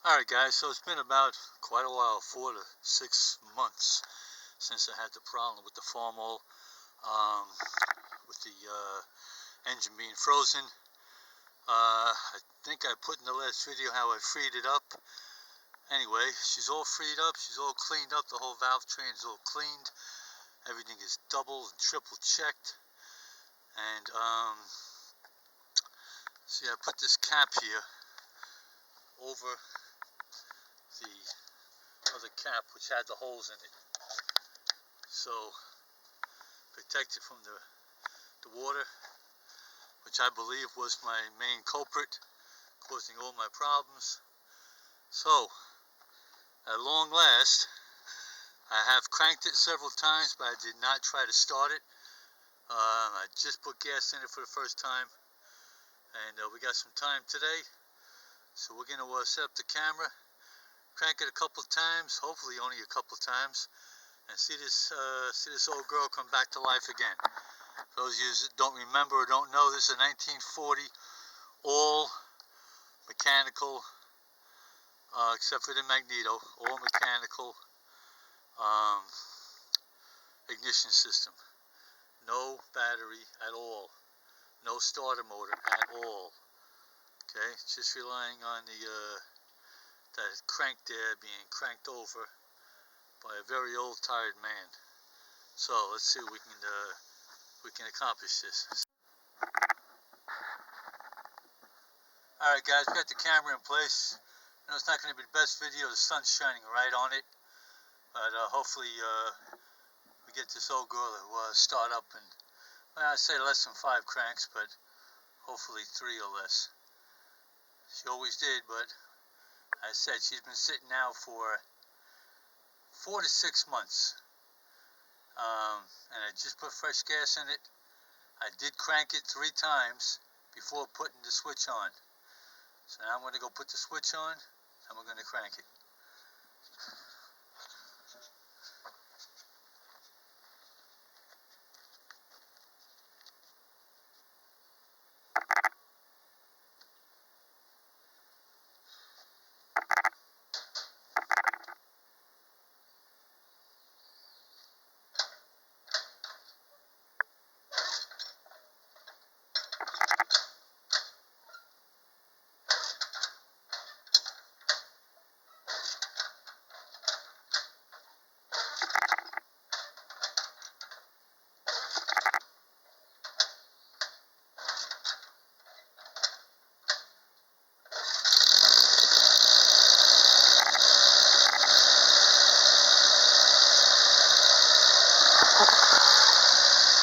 Alright guys, so it's been about quite a while, 4 to 6 months since I had the problem with the Farmall, with the engine being frozen. I think I put in the last video how I freed it up. Anyway, she's all freed up, she's all cleaned up, the whole valve train is all cleaned. Everything is double and triple checked. And see, I put this cap here over the other cap which had the holes in it, so protected from the water, which I believe was my main culprit causing all my problems. So at long last, I have cranked it several times, but I did not try to start it. I just put gas in it for the first time, and we got some time today, so we're going to set up the camera, crank it a couple of times, hopefully only a couple of times, and see this old girl come back to life again. For those of you that don't remember or don't know, this is a 1940 all mechanical, except for the magneto, all mechanical ignition system. No battery at all, no starter motor at all. Okay, just relying on that crank there being cranked over by a very old tired man. So let's see if we can accomplish this. Alright guys, we got the camera in place. You know, it's not going to be the best video, the sun's shining right on it, but hopefully we get this old girl to start up in, well, I'd say less than 5 cranks, but hopefully 3 or less. She always did, but I said she's been sitting now for 4 to 6 months, and I just put fresh gas in it. I did crank it 3 times before putting the switch on. So now I'm going to go put the switch on, and we're going to crank it.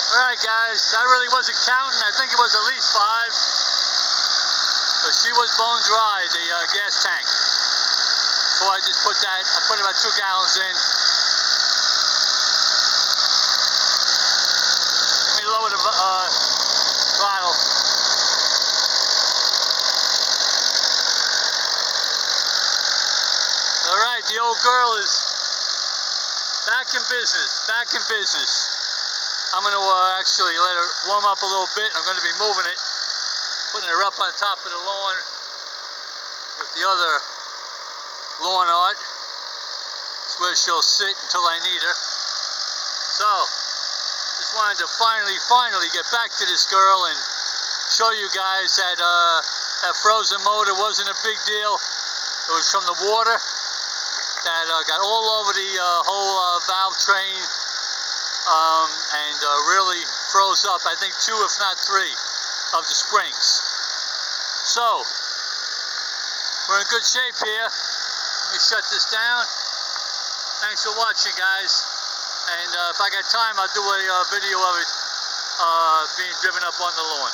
Alright guys, I really wasn't counting. I think it was at least 5. But she was bone dry, the gas tank. So I just put that, I put about 2 gallons in. Let me lower the throttle. Alright, the old girl is back in business, back in business. I'm going to actually let her warm up a little bit. I'm going to be moving it, putting her up on top of the lawn with the other lawn art. It's where she'll sit until I need her. So, just wanted to finally get back to this girl and show you guys that that frozen motor wasn't a big deal. It was from the water that got all over the whole valve train. And really froze up, I think 2 if not 3 of the springs. So we're in good shape here. Let me shut this down. Thanks for watching guys, and if I got time I'll do a video of it being driven up on the lawn.